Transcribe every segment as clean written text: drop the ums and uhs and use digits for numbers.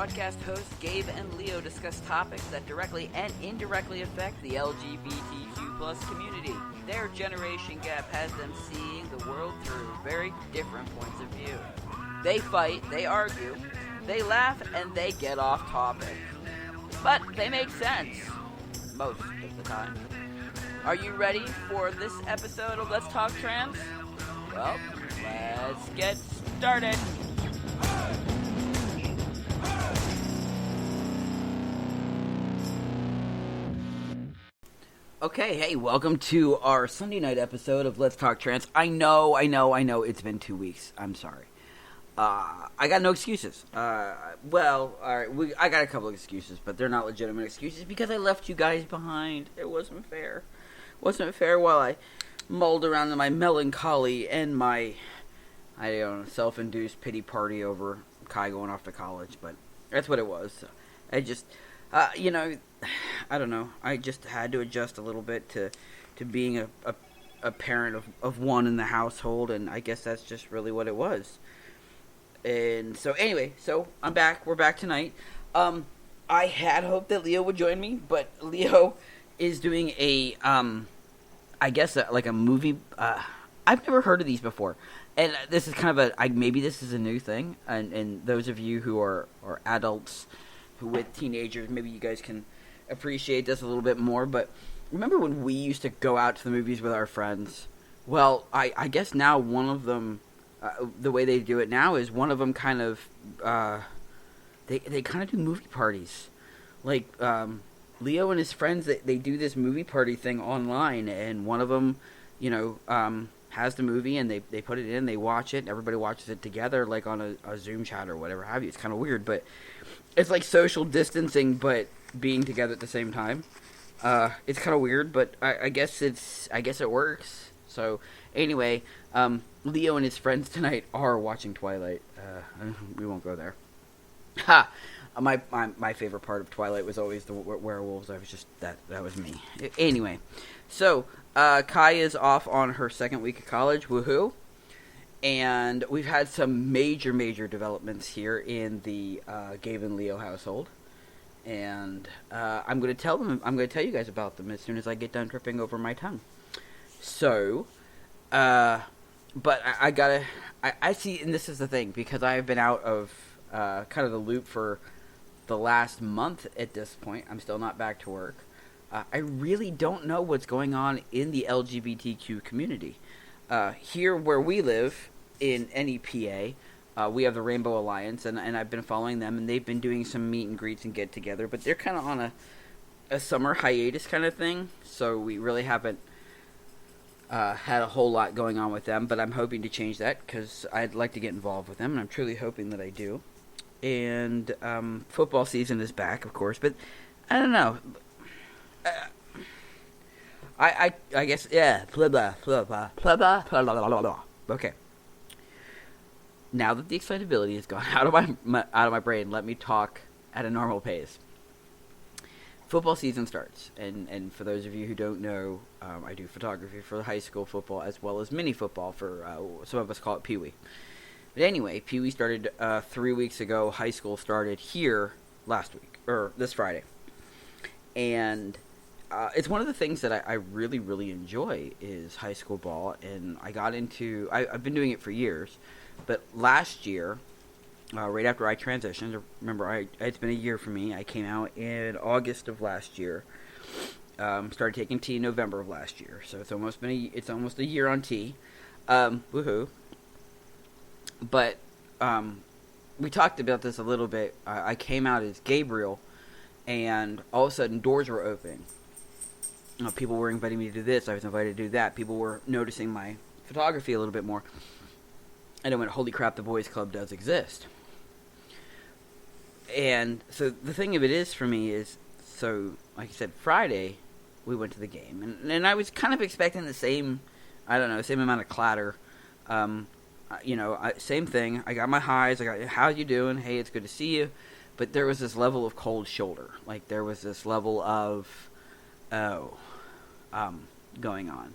podcast hosts Gabe and Leo discuss topics that directly and indirectly affect the LGBTQ plus community. Their generation gap has them seeing the world through very different points of view. They fight, they argue, they laugh, and they get off topic. But they make sense. Most of the time. Are you ready for this episode of Let's Talk Trans? Well, let's get started. Okay, hey, welcome to our Sunday night episode of Let's Talk Trans. I know, it's been 2 weeks. I'm sorry. I got no excuses. Well, alright, I got a couple of excuses, but they're not legitimate excuses because I left you guys behind. It wasn't fair. It wasn't fair while I mulled around in my melancholy and my, self-induced pity party over Kai going off to college, but that's what it was. I just, I don't know. I just had to adjust a little bit to being a parent of one in the household, and I guess that's just really what it was. And so anyway, I'm back. We're back tonight. I had hoped that Leo would join me, but Leo is doing a movie. I've never heard of these before, and this is kind of maybe this is a new thing. And those of you who are adults who with teenagers, maybe you guys can appreciate this a little bit more. But remember when we used to go out to the movies with our friends? Well, I guess now one of them. The way they do it now is one of them kind of, they kind of do movie parties. Like, Leo and his friends, they do this movie party thing online, and one of them, has the movie, and they put it in, they watch it, and everybody watches it together, like on a Zoom chat or whatever have you. It's kind of weird, but it's like social distancing, but being together at the same time. It's kind of weird, but I guess it works. So, anyway, Leo and his friends tonight are watching Twilight. We won't go there. Ha! My favorite part of Twilight was always the werewolves. That was me. Anyway, so Kai is off on her second week of college. Woohoo! And we've had some major developments here in the Gabe and Leo household. And I'm going to tell you guys about them as soon as I get done tripping over my tongue. So, but I see, and this is the thing, because I have been out of kind of the loop for the last month at this point. I'm still not back to work. I really don't know what's going on in the LGBTQ community. Here where we live, in NEPA, we have the Rainbow Alliance, and I've been following them, and they've been doing some meet and greets and get-together, but they're kind of on a summer hiatus kind of thing, so we really haven't had a whole lot going on with them, but I'm hoping to change that because I'd like to get involved with them, and I'm truly hoping that I do. And football season is back, of course, but I don't know. I guess, yeah. Blah, blah, blah, blah, blah, blah, blah, blah, blah. Okay. Now that the excitability has gone out of my brain, let me talk at a normal pace. Football season starts, and for those of you who don't know, I do photography for high school football as well as mini football for, some of us call it Pee Wee. But anyway, Pee Wee started 3 weeks ago, high school started here last week, or this Friday. And it's one of the things that I really enjoy is high school ball, and I've been doing it for years, but last year, right after I transitioned, remember, it's been a year for me. I came out in August of last year. Started taking T in November of last year, so it's almost a year on T. Woohoo! But we talked about this a little bit. I came out as Gabriel, and all of a sudden doors were opening. People were inviting me to do this. I was invited to do that. People were noticing my photography a little bit more. And I went, holy crap, the boys club does exist. And so the thing of it is for me is, so like I said, Friday we went to the game, and I was kind of expecting the same amount of clatter. Same thing. I got my highs. I got, how you doing? Hey, it's good to see you. But there was this level of cold shoulder. Like there was this level of, going on,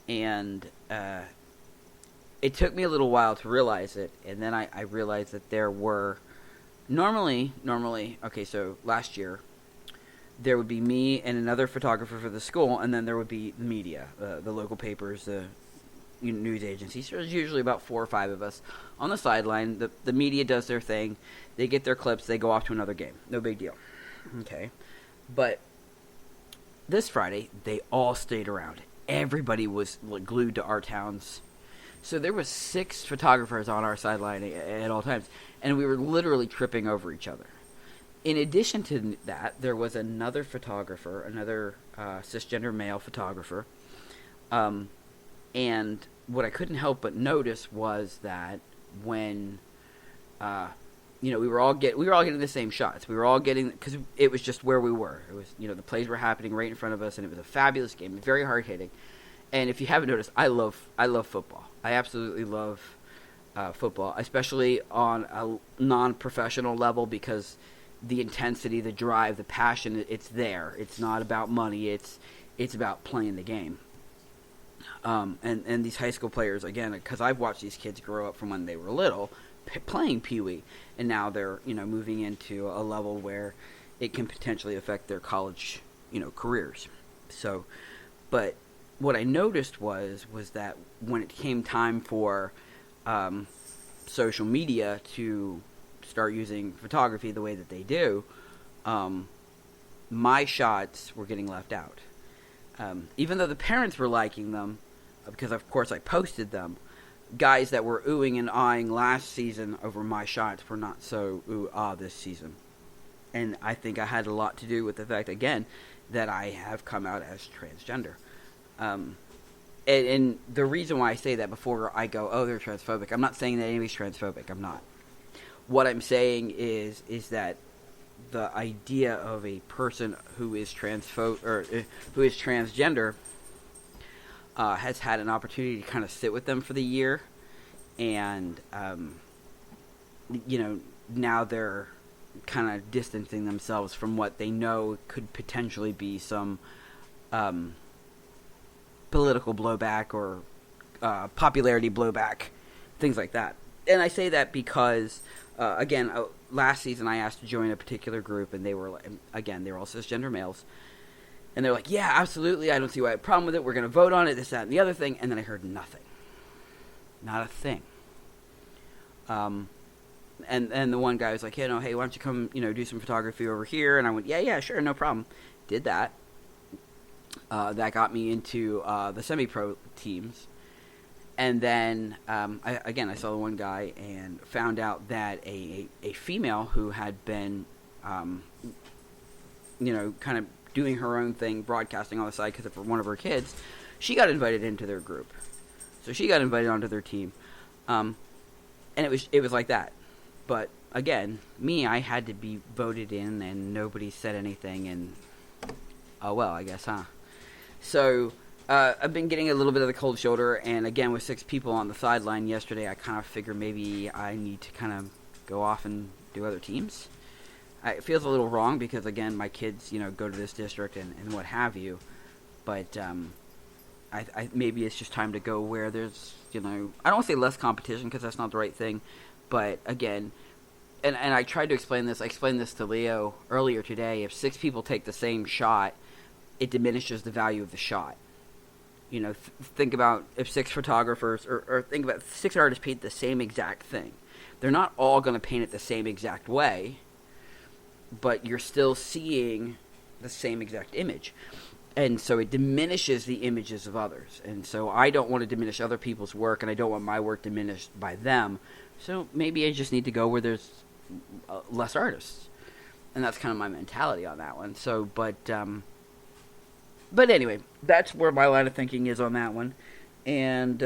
and it took me a little while to realize it, and then I realized that there were Normally, okay, so last year, there would be me and another photographer for the school, and then there would be the media, the local papers, the news agencies. So there's usually about 4 or 5 of us on the sideline. The media does their thing. They get their clips. They go off to another game. No big deal. Okay. But this Friday, they all stayed around. Everybody was glued to our towns. So there was 6 photographers on our sideline at all times, and we were literally tripping over each other. In addition to that, there was another photographer, another cisgender male photographer, and what I couldn't help but notice was that when, we were all getting the same shots. We were all getting, because it was just where we were. It was, the plays were happening right in front of us, and it was a fabulous game, very hard hitting. And if you haven't noticed, I love football. I absolutely love football, especially on a non-professional level, because the intensity, the drive, the passion, it's there. It's not about money. It's about playing the game. And these high school players, again, because I've watched these kids grow up from when they were little, playing Pee Wee, and now they're moving into a level where it can potentially affect their college careers. So, but what I noticed was that when it came time for social media to start using photography the way that they do, my shots were getting left out. Even though the parents were liking them, because of course I posted them, guys that were oohing and ahhing last season over my shots were not so ooh-ah this season. And I think I had a lot to do with the fact, again, that I have come out as transgender. And the reason why I say that before I go, oh, they're transphobic, I'm not saying that anybody's transphobic. I'm not. What I'm saying is that the idea of a person who is who is transgender has had an opportunity to kind of sit with them for the year, and now they're kind of distancing themselves from what they know could potentially be some political blowback or popularity blowback, things like that. And I say that because, again, last season I asked to join a particular group, and they were all cisgender males. And they're like, yeah, absolutely, I don't see why I have a problem with it, we're going to vote on it, this, that, and the other thing. And then I heard nothing. Not a thing. And the one guy was like, hey, why don't you come, do some photography over here? And I went, yeah, sure, no problem. Did that. That got me into the semi-pro teams. And then, I saw the one guy and found out that a female who had been, kind of doing her own thing, broadcasting on the side because of one of her kids, she got invited into their group. So she got invited onto their team. And it was like that. But, again, I had to be voted in, and nobody said anything, and, oh well, I guess, huh? So, I've been getting a little bit of the cold shoulder, and again, with 6 people on the sideline yesterday, I kind of figured maybe I need to kind of go off and do other teams. It feels a little wrong because, again, my kids, go to this district and what have you. But I maybe it's just time to go where there's, I don't want to say less competition because that's not the right thing. But, again, and I tried to explain this. I explained this to Leo earlier today. If 6 people take the same shot, it diminishes the value of the shot. Think about if 6 photographers, or think about 6 artists paint the same exact thing. They're not all going to paint it the same exact way, but you're still seeing the same exact image. And so it diminishes the images of others. And so I don't want to diminish other people's work, and I don't want my work diminished by them. So maybe I just need to go where there's less artists. And that's kind of my mentality on that one. So, but anyway, that's where my line of thinking is on that one. And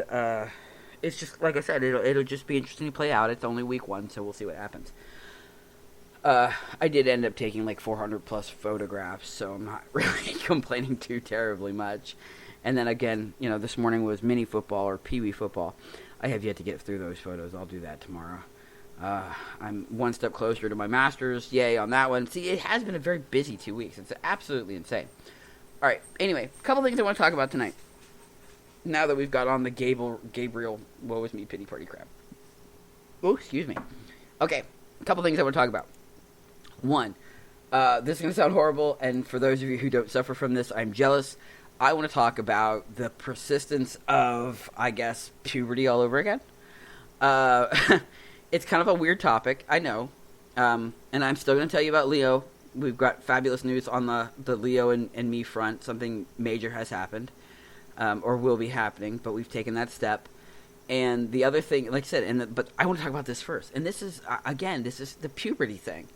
it's just, like I said, it'll just be interesting to play out. It's only week 1, so we'll see what happens. I did end up taking like 400 plus photographs, so I'm not really complaining too terribly much. And then again, this morning was mini football or Pee Wee football. I have yet to get through those photos. I'll do that tomorrow. I'm one step closer to my master's. Yay on that one. See, it has been a very busy 2 weeks. It's absolutely insane. All right. Anyway, a couple things I want to talk about tonight. Now that we've got on the Gabriel, woe is me, pity party crap. Oh, excuse me. Okay. A couple things I want to talk about. One, this is going to sound horrible, and for those of you who don't suffer from this, I'm jealous. I want to talk about the persistence of, I guess, puberty all over again. It's kind of a weird topic, I know. And I'm still going to tell you about Leo. We've got fabulous news on the Leo and me front. Something major has happened, or will be happening, but we've taken that step. And the other thing, like I said, but I want to talk about this first. And this is, again, this is the puberty thing.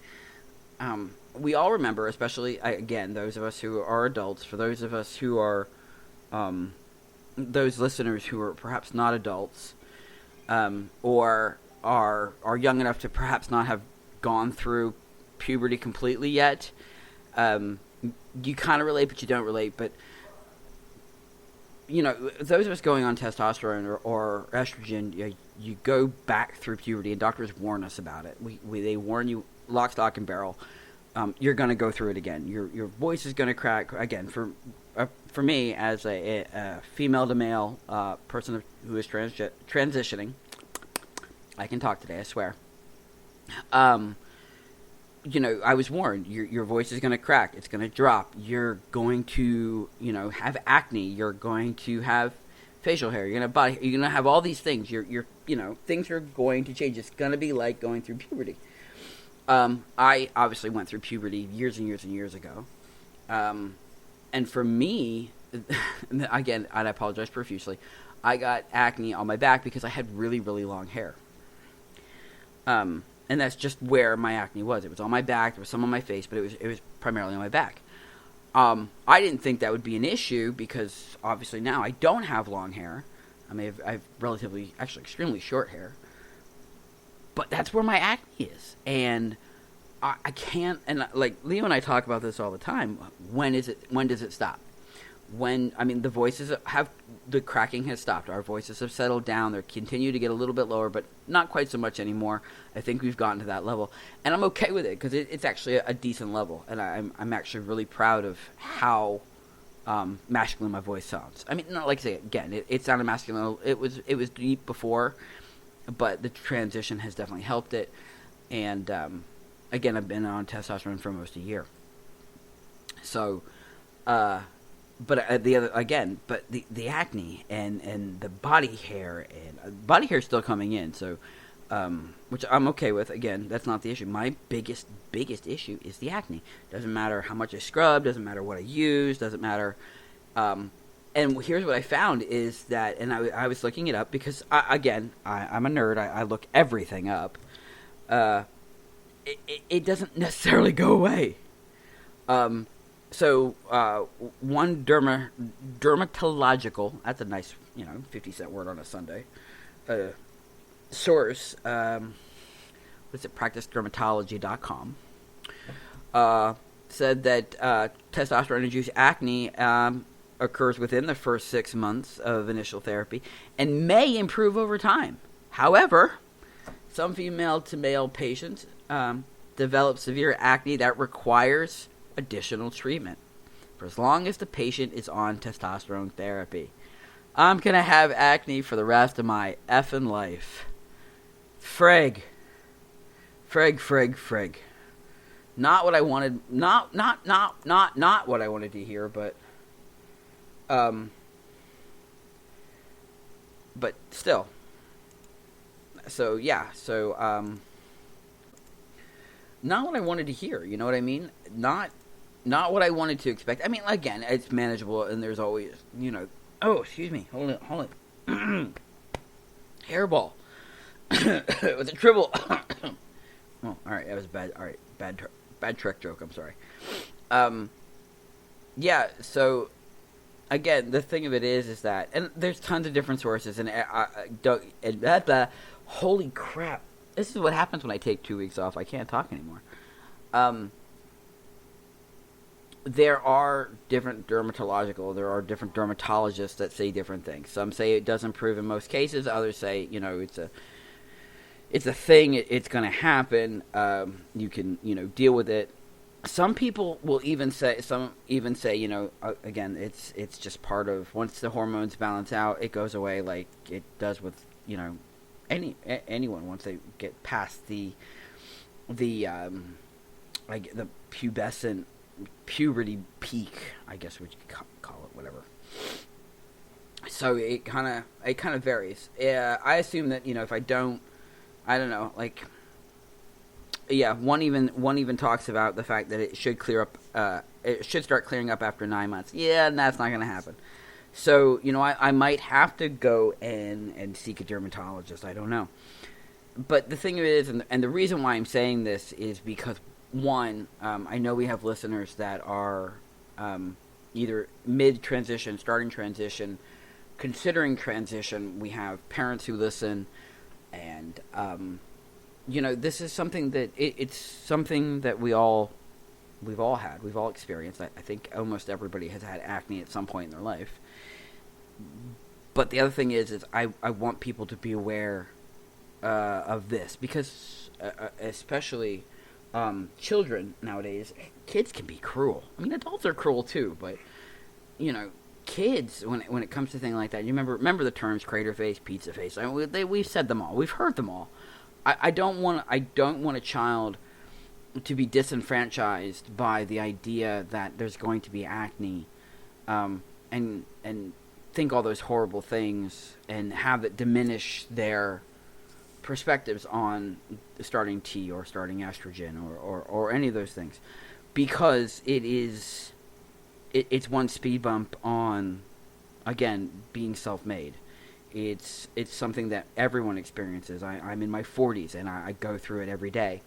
We all remember, especially, again, those of us who are adults, for those of us who are, those listeners who are perhaps not adults, or are young enough to perhaps not have gone through puberty completely yet. You kind of relate, but you don't relate. But, you know, those of us going on testosterone or estrogen, you go back through puberty, and doctors warn us about it. They warn you, lock, stock, and barrel. You're going to go through it again. Your voice is going to crack again. For me, as a female to male person who is transitioning, I can talk today, I swear. You know, I was warned. Your voice is going to crack. It's going to drop. You're going to, have acne. You're going to have facial hair. You're going to have all these things. Things are going to change. It's going to be like going through puberty. I obviously went through puberty years and years and years ago. And for me, again, and I apologize profusely, I got acne on my back because I had really, really long hair. And that's just where my acne was. It was on my back. There was some on my face, but it was primarily on my back. I didn't think that would be an issue because obviously now I don't have long hair. I have relatively, actually extremely short hair. But that's where my acne is. And I can't, and like Leo and I talk about this all the time. When does it stop? The voices the cracking has stopped. Our voices have settled down. They continue to get a little bit lower, but not quite so much anymore. I think we've gotten to that level. And I'm okay with it because it's actually a decent level. And I'm actually really proud of how masculine my voice sounds. I mean, not like I say, again, it sounded masculine. It was deep before, but the transition has definitely helped it. And again, I've been on testosterone for almost a year. So, but the acne and the body hair is still coming in. So, which I'm okay with. Again, that's not the issue. My biggest issue is the acne. Doesn't matter how much I scrub. Doesn't matter what I use. Doesn't matter. And here's what I found is that, and I was looking it up because, I'm a nerd. I look everything up. It doesn't necessarily go away. So one dermatological, that's a nice, 50-cent word on a Sunday, source, practicedermatology.com, said that testosterone-induced acne occurs within the first 6 months of initial therapy and may improve over time. However, some female to male patients develop severe acne that requires additional treatment for as long as the patient is on testosterone therapy. I'm going to have acne for the rest of my effing life. Frig. Not what I wanted, not what I wanted to hear, but still. So, yeah, not what I wanted to hear, you know what I mean? Not what I wanted to expect. I mean, again, it's manageable, and there's always, oh, excuse me, hold it. Hairball. It was a tribble. Oh, all right, that was bad. All right, bad Trek joke, I'm sorry. Yeah, so, again, the thing of it is that, and there's tons of different sources, and holy crap. This is what happens when I take 2 weeks off. I can't talk anymore. There are different dermatologists that say different things. Some say it does improve in most cases. Others say, it's a thing. It's going to happen. You can, deal with it. Some people will even say, again, it's just part of, once the hormones balance out, it goes away like it does with, anyone once they get past the the like the pubescent puberty peak, I guess we could call it, whatever. So it kind of varies. I assume that, if I don't know, like, yeah, one even talks about the fact that it should clear up. It should start clearing up after 9 months. Yeah, and that's not going to happen. So I might have to go and seek a dermatologist. I don't know. But the thing is, and the reason why I'm saying this is because, one, I know we have listeners that are either mid-transition, starting transition, considering transition. We have parents who listen, and this is something that it's something that we've all had, we've all experienced. I think almost everybody has had acne at some point in their life. But the other thing is I want people to be aware of this, because especially children nowadays, kids can be cruel. I mean, adults are cruel too, but kids, when it comes to things like that, you remember the terms crater face, pizza face. I mean, we've said them all. We've heard them all. I don't want a child to be disenfranchised by the idea that there's going to be acne, and think all those horrible things and have it diminish their perspectives on starting T or starting estrogen or any of those things, because it's one speed bump on, again, being self-made. It's something that everyone experiences. I'm in my 40s and I go through it every day.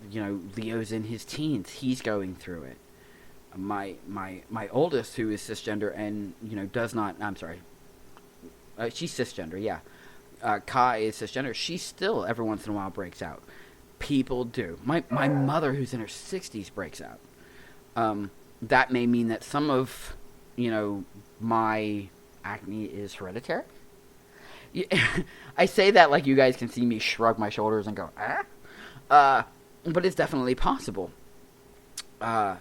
Leo's in his teens. He's going through it. My oldest, who is cisgender and does not. I'm sorry. She's cisgender. Yeah. Kai is cisgender. She still every once in a while breaks out. People do. My mother, who's in her 60s, breaks out. That may mean that some of my acne is hereditary. I say that like you guys can see me shrug my shoulders and go, but it's definitely possible. And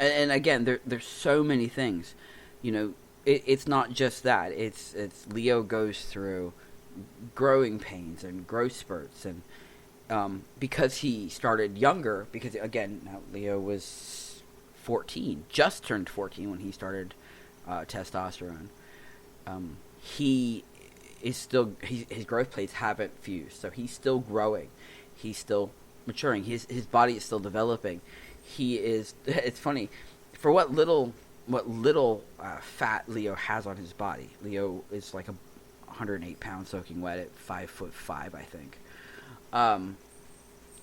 again, there's so many things. It's not just that. It's Leo goes through growing pains and growth spurts, and because he started younger, because again, now Leo was 14, just turned 14 when he started testosterone. He is still, his growth plates haven't fused, so he's still growing. He's still maturing. His body is still developing. He is. It's funny, for what little fat Leo has on his body. Leo is like 108 pounds soaking wet at 5'5", I think.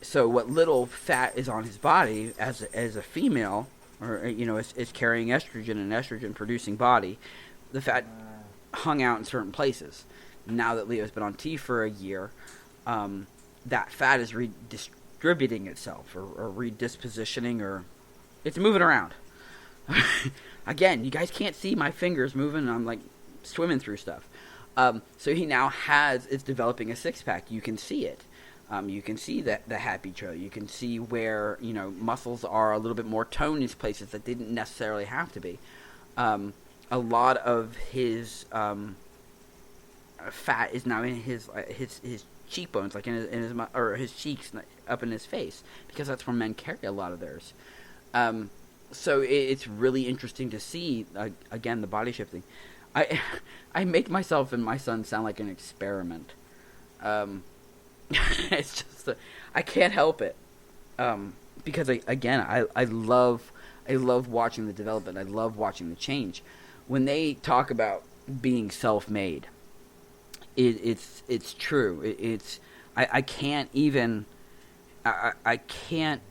So what little fat is on his body as a female, or is carrying estrogen, and estrogen producing body, the fat hung out in certain places. Now that Leo's been on T for a year, that fat is redistributing itself, or redispositioning, or it's moving around. Again, you guys can't see my fingers moving. I'm like swimming through stuff. So he now is developing a six-pack. You can see it. You can see the happy trail. You can see where muscles are a little bit more toned in places that didn't necessarily have to be. A lot of his fat is now in his cheekbones, like in his or his cheeks, up in his face, because that's where men carry a lot of theirs. So it's really interesting to see again the body shifting. I make myself and my son sound like an experiment. It's just I can't help it, because I love watching the development. I love watching the change. When they talk about being self-made, it's true. I can't even I can't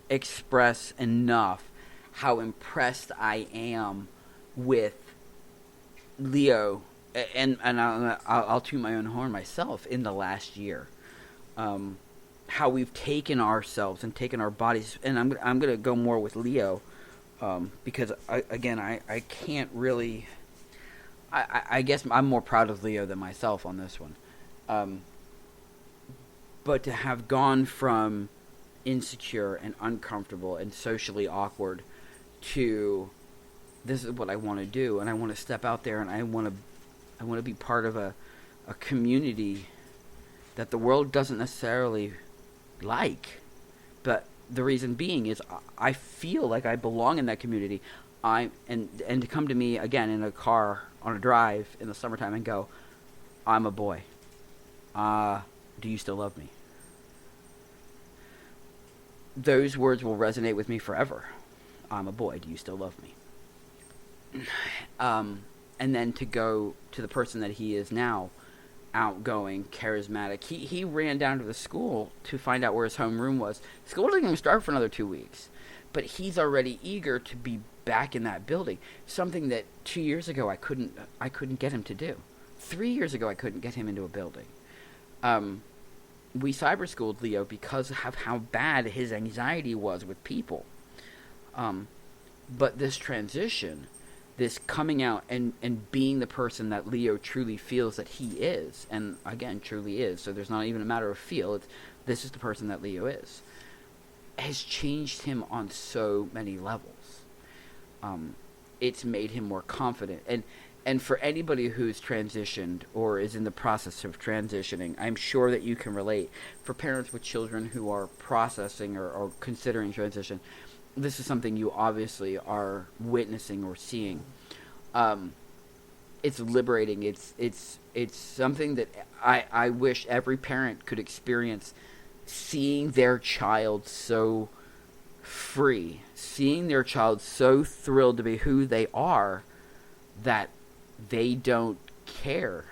express enough how impressed I am with Leo, and I'll toot my own horn myself, in the last year. How we've taken ourselves and taken our bodies, and I'm gonna go more with Leo, because I can't really. I guess I'm more proud of Leo than myself on this one. But to have gone from insecure and uncomfortable and socially awkward to, this is what I want to do, and I want to step out there, and I want to be part of a community that the world doesn't necessarily like. But the reason being is I feel like I belong in that community. And to come to me again in a car on a drive in the summertime and go, I'm a boy. Do you still love me? Those words will resonate with me forever. I'm a boy. Do you still love me? And then to go to the person that he is now, outgoing, charismatic. He ran down to the school to find out where his homeroom was. School doesn't even start for another 2 weeks. But he's already eager to be back in that building. Something that 2 years ago I couldn't get him to do. 3 years ago I couldn't get him into a building. We cyber schooled Leo because of how bad his anxiety was with people. But this transition, this coming out and being the person that Leo truly feels that he is, and again, truly is, so there's not even a matter of feel, this is the person that Leo is, has changed him on so many levels. It's made him more confident. And for anybody who's transitioned or is in the process of transitioning, I'm sure that you can relate. For parents with children who are processing or considering transition, this is something you obviously are witnessing or seeing. It's liberating. It's something that I wish every parent could experience, seeing their child so free, seeing their child so thrilled to be who they are, that they don't care.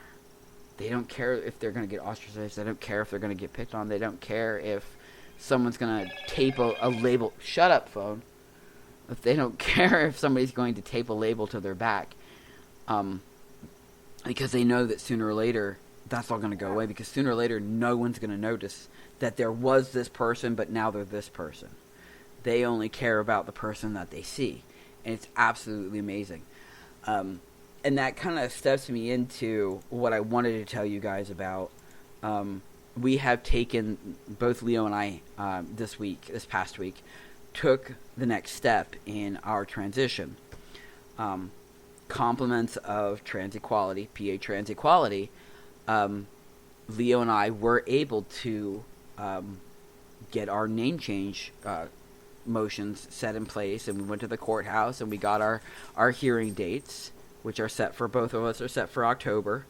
They don't care if they're going to get ostracized. They don't care if they're going to get picked on. They don't care if someone's going to tape a label. Shut up, phone. If they don't care if somebody's going to tape a label to their back. Because they know that sooner or later, that's all going to go away. Because sooner or later, no one's going to notice that there was this person, but now they're this person. They only care about the person that they see. And it's absolutely amazing. And that kind of steps me into what I wanted to tell you guys about. We have taken, both Leo and I, this past week, took the next step in our transition. Compliments of trans equality, PA trans equality, Leo and I were able to get our name change motions set in place, and we went to the courthouse and we got our hearing dates, which are set for both of us, are set for October.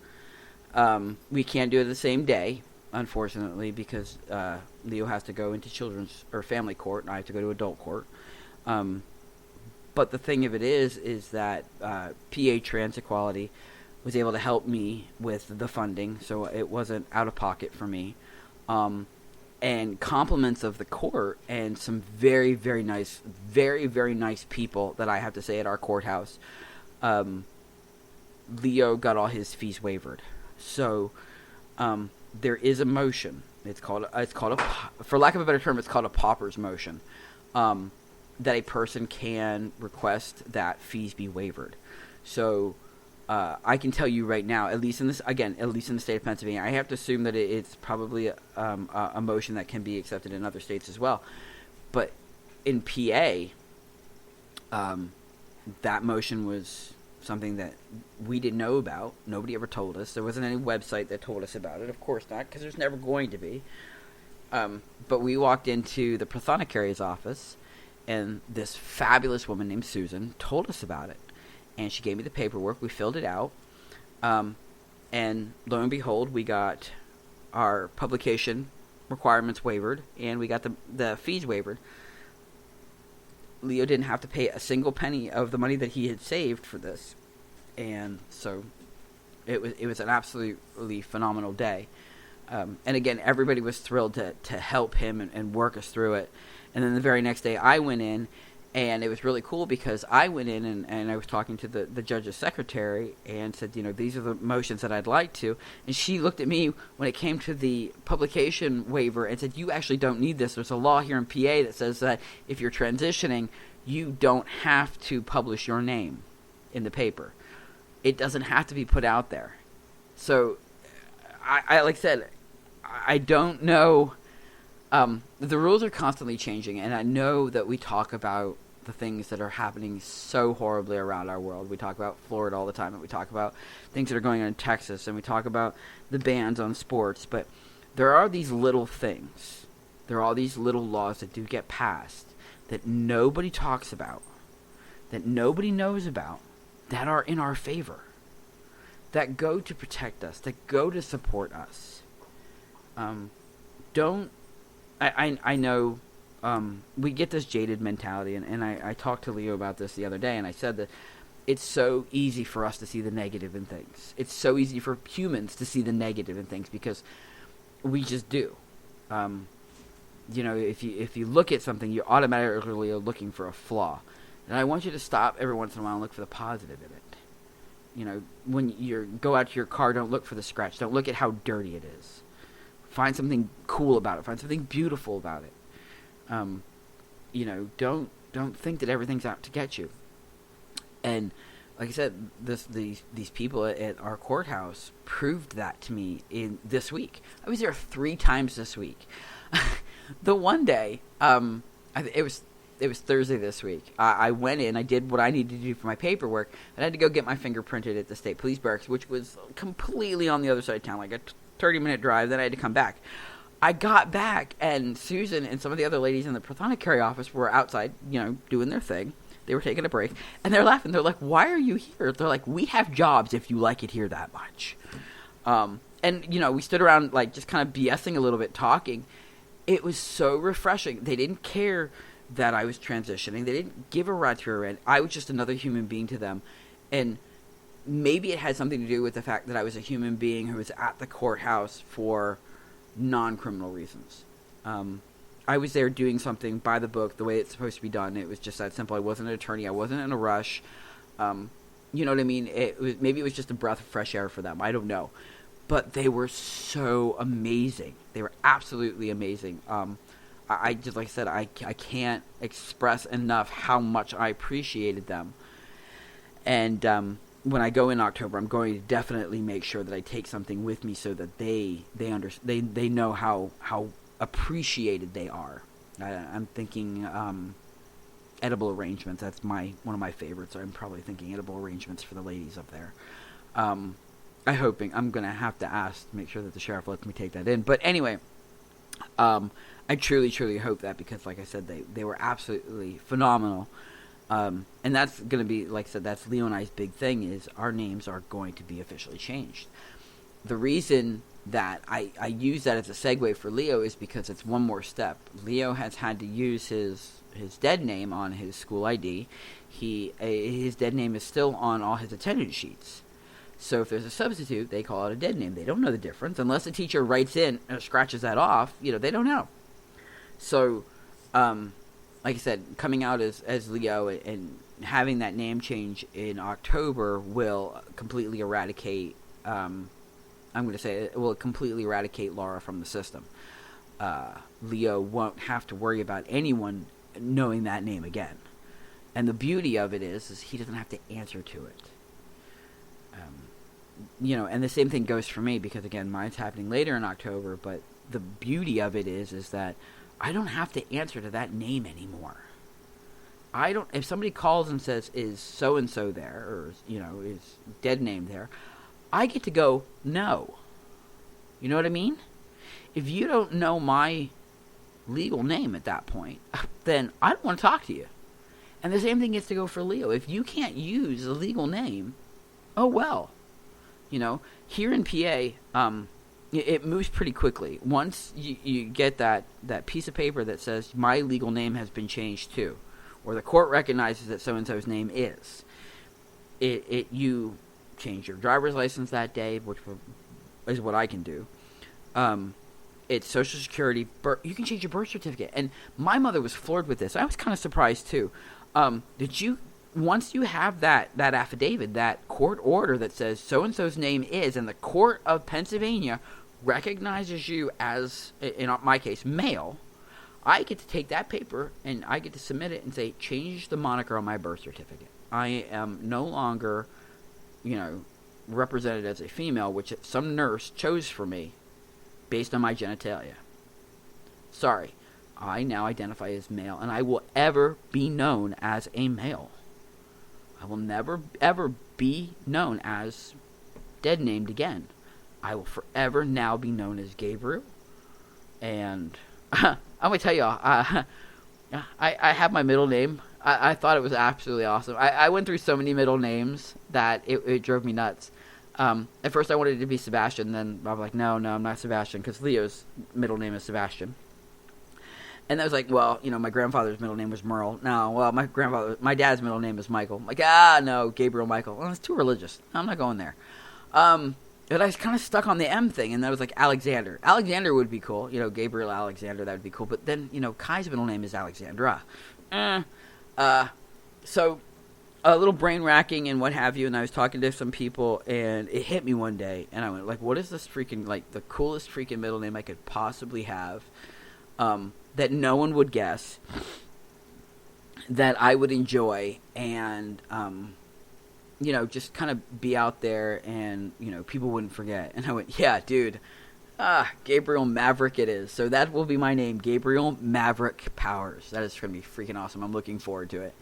We can't do it the same day, unfortunately, because Leo has to go into children's or family court, and I have to go to adult court. But the thing of it is that PA Trans Equality was able to help me with the funding, so it wasn't out of pocket for me. And compliments of the court and some very, very nice people that I have to say at our courthouse. Leo got all his fees waived. So there is a motion. It's called for lack of a better term, it's called a pauper's motion. That a person can request that fees be waived. So I can tell you right now, at least in the state of Pennsylvania, I have to assume that it's probably a motion that can be accepted in other states as well. But in PA, that motion was something that we didn't know about. Nobody ever told us. There wasn't any website that told us about it. Of course not, because there's never going to be. But we walked into the Prothonicary's office, and this fabulous woman named Susan told us about it. And she gave me the paperwork. We filled it out. And lo and behold, we got our publication requirements waived, and we got the fees waived. Leo didn't have to pay a single penny of the money that he had saved for this. And so it was an absolutely phenomenal day. And again, everybody was thrilled to help him and work us through it. And then the very next day I went in, and it was really cool because I went in and I was talking to the judge's secretary and said, these are the motions that I'd like to. And she looked at me when it came to the publication waiver and said, you actually don't need this. There's a law here in PA that says that if you're transitioning, you don't have to publish your name in the paper. It doesn't have to be put out there. So, I like I said, I don't know. The rules are constantly changing, and I know that we talk about the things that are happening so horribly around our world. We talk about Florida all the time, and we talk about things that are going on in Texas, and we talk about the bans on sports, but there are these little things there are all these little laws that do get passed that nobody talks about, that nobody knows about, that are in our favor, that go to protect us, that go to support us. I know we get this jaded mentality, and I talked to Leo about this the other day, and I said that it's so easy for us to see the negative in things. It's so easy for humans to see the negative in things because we just do. If you look at something, you automatically are looking for a flaw. And I want you to stop every once in a while and look for the positive in it. When you go out to your car, don't look for the scratch. Don't look at how dirty it is. Find something cool about it. Find something beautiful about it. Don't think that everything's out to get you. And like I said, these people at our courthouse proved that to me in this week. I was there 3 times this week. The one day, it was Thursday this week. I went in, I did what I needed to do for my paperwork, and I had to go get my finger printed at the state police barracks, which was completely on the other side of town, like a 30-minute drive. Then I had to come back. I got back, and Susan and some of the other ladies in the Prothonic Carry office were outside, doing their thing. They were taking a break, and they're laughing. They're like, "Why are you here?" They're like, "We have jobs if you like it here that much." And we stood around, like, just kind of BSing a little bit, talking. It was so refreshing. They didn't care that I was transitioning. They didn't give a rat's rear end. I was just another human being to them. And maybe it had something to do with the fact that I was a human being who was at the courthouse for non-criminal reasons. I was there doing something by the book, the way it's supposed to be done. It was just that simple. I wasn't an attorney. I wasn't in a rush. You know what I mean? Maybe it was just a breath of fresh air for them. I don't know. But they were so amazing. They were absolutely amazing. I just, like I said, I can't express enough how much I appreciated them. And when I go in October, I'm going to definitely make sure that I take something with me so that they know how appreciated they are. I'm thinking edible arrangements. That's one of my favorites. I'm probably thinking edible arrangements for the ladies up there. I'm going to have to ask to make sure that the sheriff lets me take that in. But anyway, I truly, truly hope that, because, like I said, they were absolutely phenomenal. And that's going to be, like I said, that's Leo and I's big thing, is our names are going to be officially changed. The reason that I use that as a segue for Leo is because it's one more step. Leo has had to use his dead name on his school ID. His dead name is still on all his attendance sheets. So if there's a substitute, they call it a dead name. They don't know the difference. Unless the teacher writes in or scratches that off, they don't know. So, like I said, coming out as Leo and having that name change in October will completely eradicate, it will completely eradicate Laura from the system. Leo won't have to worry about anyone knowing that name again. And the beauty of it is he doesn't have to answer to it. And the same thing goes for me, because, again, mine's happening later in October, but the beauty of it is that I don't have to answer to that name anymore. If somebody calls and says, "Is so-and-so there?" or, "Is dead name there?" I get to go, "No." You know what I mean? If you don't know my legal name at that point, then I don't want to talk to you. And the same thing gets to go for Leo. If you can't use a legal name, oh well. Here in PA, it moves pretty quickly. Once you get that piece of paper that says my legal name has been changed to, or the court recognizes that so-and-so's name is, you change your driver's license that day, which is what I can do. It's Social Security. You can change your birth certificate. And my mother was floored with this. I was kind of surprised too. Once you have that affidavit, that court order that says so-and-so's name is, and the court of Pennsylvania recognizes you as, in my case, male, I get to take that paper and I get to submit it and say, change the moniker on my birth certificate. I am no longer, represented as a female, which some nurse chose for me based on my genitalia. Sorry, I now identify as male, and I will ever be known as a male. I will never, ever be known as dead named again. I will forever now be known as Gabriel. And I'm going to tell y'all, I have my middle name. I thought it was absolutely awesome. I went through so many middle names that it drove me nuts. At first I wanted it to be Sebastian, then I was like, no, I'm not Sebastian, because Leo's middle name is Sebastian. And I was like, well, my grandfather's middle name was Merle. No, well, my dad's middle name is Michael. I'm like, no, Gabriel Michael. Well, it's too religious. I'm not going there. But I was kind of stuck on the M thing, and that was like Alexander. Alexander would be cool. Gabriel Alexander, that would be cool. But then, Kai's middle name is Alexandra. So a little brain racking and what have you, and I was talking to some people, and it hit me one day, and I went, like, what is this freaking, like, the coolest freaking middle name I could possibly have, that no one would guess, that I would enjoy, and, just kind of be out there, and, people wouldn't forget. And I went, yeah, dude, Gabriel Maverick it is. So that will be my name, Gabriel Maverick Powers. That is going to be freaking awesome. I'm looking forward to it.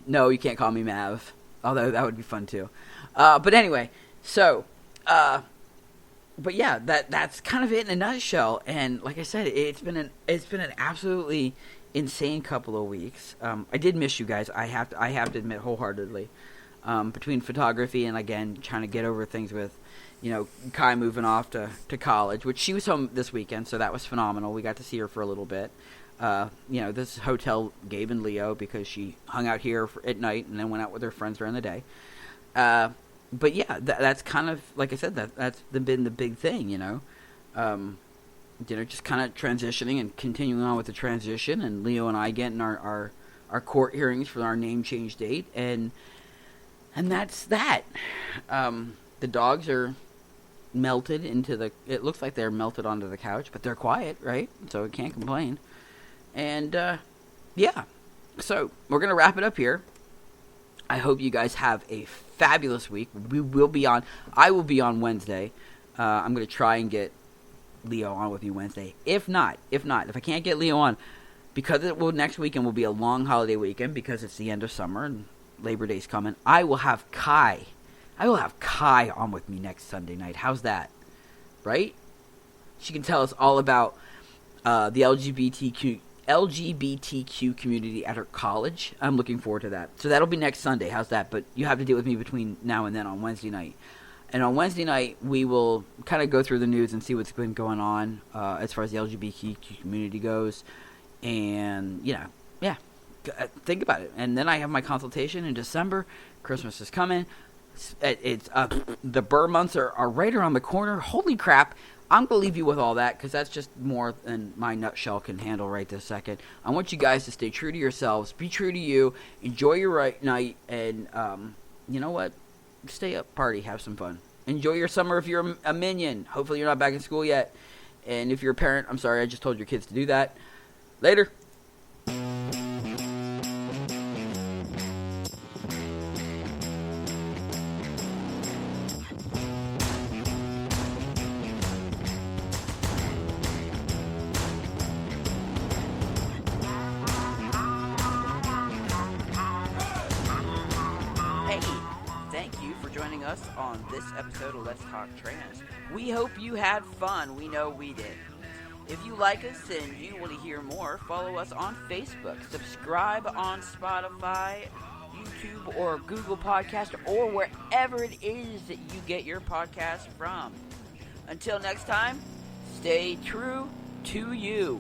No, you can't call me Mav, although that would be fun too. But anyway, so, but yeah, that's kind of it in a nutshell. And like I said, it's been an absolutely insane couple of weeks. I did miss you guys. I have to admit wholeheartedly. Between photography and again trying to get over things with, Kai moving off to college, which she was home this weekend, so that was phenomenal. We got to see her for a little bit. This hotel Gabe and Leo, because she hung out here at night and then went out with her friends during the day. But yeah, that's kind of, like I said, that's been the big thing, just kind of transitioning and continuing on with the transition, and Leo and I getting our court hearings for our name change date, and that's that. The dogs are melted it looks like they're melted onto the couch, but they're quiet, right? So we can't complain. And, yeah. So, we're going to wrap it up here. I hope you guys have a fabulous week. I will be on Wednesday. I'm going to try and get Leo on with me Wednesday. If not, if I can't get Leo on, because next weekend will be a long holiday weekend, because it's the end of summer and Labor Day's coming, I will have Kai on with me next Sunday night. How's that? Right? She can tell us all about the LGBTQ community at her college. I'm looking forward to that. So that'll be next Sunday. How's that? But you have to deal with me between now and then on Wednesday night. And on Wednesday night, we will kind of go through the news and see what's been going on as far as the LGBTQ community goes. And, yeah, think about it. And then I have my consultation in December. Christmas is coming. It's the Burr months are right around the corner. Holy crap. I'm going to leave you with all that, because that's just more than my nutshell can handle right this second. I want you guys to stay true to yourselves. Be true to you. Enjoy your night. And you know what? Stay up, party, have some fun. Enjoy your summer if you're a minion. Hopefully you're not back in school yet. And if you're a parent, I'm sorry, I just told your kids to do that. Later. Us on this episode of Let's Talk Trans. We hope you had fun. We know we did. If you like us and you want to hear more, follow us on Facebook. Subscribe on Spotify, YouTube, or Google Podcast, or wherever it is that you get your podcast from. Until next time, stay true to you.